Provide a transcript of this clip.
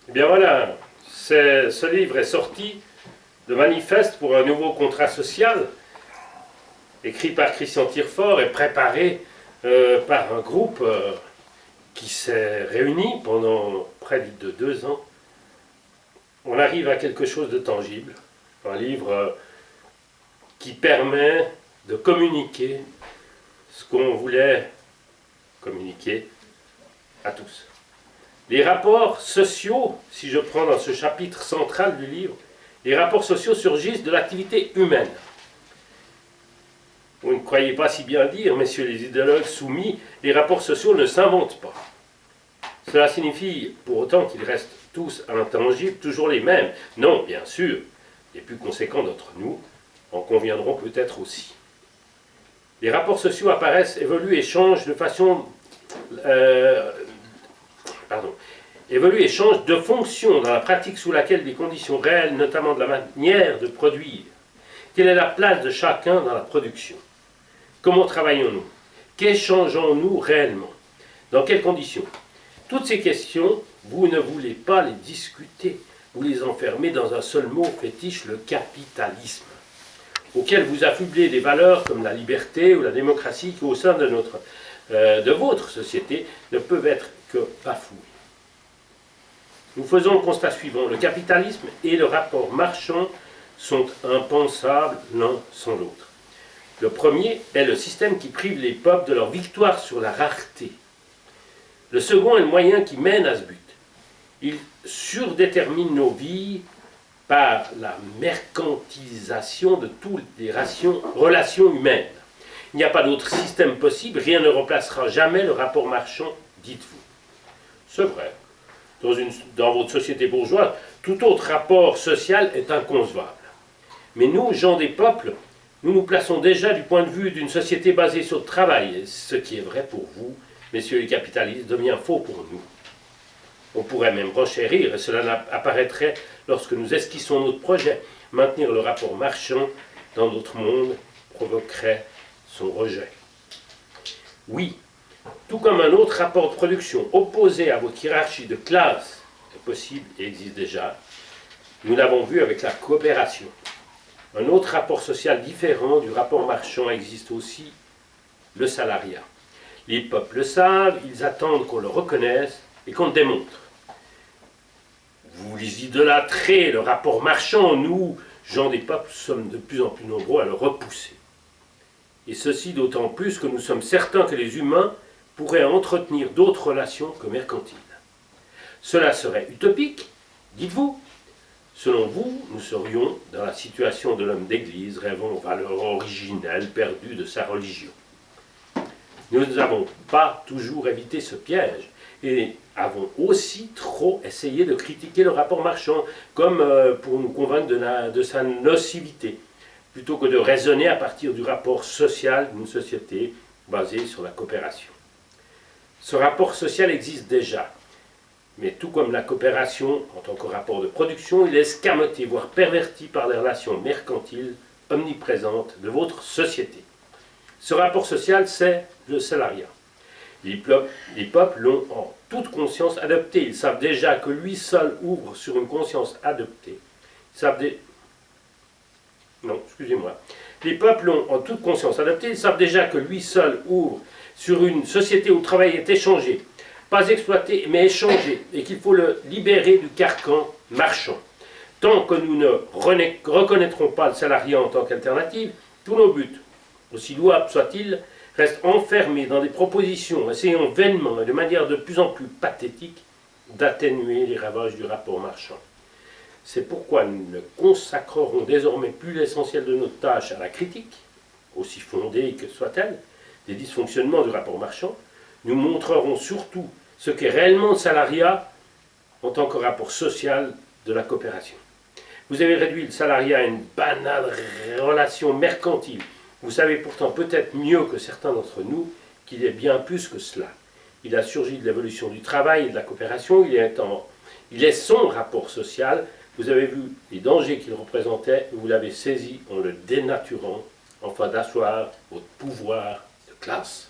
Eh bien voilà, ce livre est sorti de Manifeste pour un nouveau contrat social, écrit par Christian Tirefort et préparé par un groupe qui s'est réuni pendant près de 2 ans. On arrive à quelque chose de tangible, un livre qui permet de communiquer ce qu'on voulait communiquer à tous. Les rapports sociaux, si je prends dans ce chapitre central du livre, les rapports sociaux surgissent de l'activité humaine. Vous ne croyez pas si bien dire, messieurs les idéologues soumis, les rapports sociaux ne s'inventent pas. Cela signifie pour autant qu'ils restent tous intangibles, toujours les mêmes. Non, bien sûr, les plus conséquents d'entre nous en conviendront peut-être aussi. Les rapports sociaux apparaissent, évoluent et changent de façon... évoluent et changent de fonction dans la pratique sous laquelle des conditions réelles, notamment de la manière de produire. Quelle est la place de chacun dans la production? Comment travaillons-nous? Qu'échangeons-nous réellement? Dans quelles conditions? Toutes ces questions, vous ne voulez pas les discuter. Vous les enfermez dans un seul mot fétiche, le capitalisme, auquel vous affublez des valeurs comme la liberté ou la démocratie qui, au sein de votre société, ne peuvent être que bafouées. Nous faisons le constat suivant. Le capitalisme et le rapport marchand sont impensables l'un sans l'autre. Le premier est le système qui prive les peuples de leur victoire sur la rareté. Le second est le moyen qui mène à ce but. Il surdétermine nos vies par la mercantilisation de toutes les relations humaines. Il n'y a pas d'autre système possible, rien ne remplacera jamais le rapport marchand, dites-vous. C'est vrai. Dans votre société bourgeoise, tout autre rapport social est inconcevable. Mais nous, gens des peuples, nous nous plaçons déjà du point de vue d'une société basée sur le travail. Ce qui est vrai pour vous, messieurs les capitalistes, devient faux pour nous. On pourrait même renchérir, et cela apparaîtrait lorsque nous esquissons notre projet. Maintenir le rapport marchand dans notre monde provoquerait son rejet. Oui, tout comme un autre rapport de production opposé à votre hiérarchie de classe est possible et existe déjà, nous l'avons vu avec la coopération. Un autre rapport social différent du rapport marchand existe aussi, le salariat. Les peuples le savent, ils attendent qu'on le reconnaisse et qu'on le démontre. Vous les idolâtrez, le rapport marchand, nous, gens des peuples, sommes de plus en plus nombreux à le repousser. Et ceci d'autant plus que nous sommes certains que les humains pourraient entretenir d'autres relations que mercantiles. Cela serait utopique, dites-vous. Selon vous, nous serions dans la situation de l'homme d'église rêvant aux valeurs originelles perdues de sa religion. Nous n'avons pas toujours évité ce piège et avons aussi trop essayé de critiquer le rapport marchand comme pour nous convaincre de sa nocivité, plutôt que de raisonner à partir du rapport social d'une société basée sur la coopération. Ce rapport social existe déjà, mais tout comme la coopération en tant que rapport de production, il est escamoté, voire perverti par les relations mercantiles omniprésentes de votre société. Ce rapport social, c'est le salariat. Les peuples l'ont en toute conscience adopté. Ils savent déjà que lui seul ouvre sur une conscience adoptée. Les peuples l'ont en toute conscience adopté. Ils savent déjà que lui seul ouvre sur une société où le travail est échangé. Pas exploité, mais échangé. Et qu'il faut le libérer du carcan marchand. Tant que nous ne reconnaîtrons pas le salariat en tant qu'alternative, tous nos buts, aussi louables soient-ils, restent enfermés dans des propositions, essayant vainement et de manière de plus en plus pathétique d'atténuer les ravages du rapport marchand. C'est pourquoi nous ne consacrerons désormais plus l'essentiel de notre tâche à la critique, aussi fondée que soit-elle, des dysfonctionnements du rapport marchand. Nous montrerons surtout ce qu'est réellement le salariat en tant que rapport social de la coopération. Vous avez réduit le salariat à une banale relation mercantile. Vous savez pourtant peut-être mieux que certains d'entre nous qu'il est bien plus que cela. Il a surgi de l'évolution du travail et de la coopération, il est son rapport social. Vous avez vu les dangers qu'il représentait et vous l'avez saisi en le dénaturant, afin d'asseoir votre pouvoir de classe.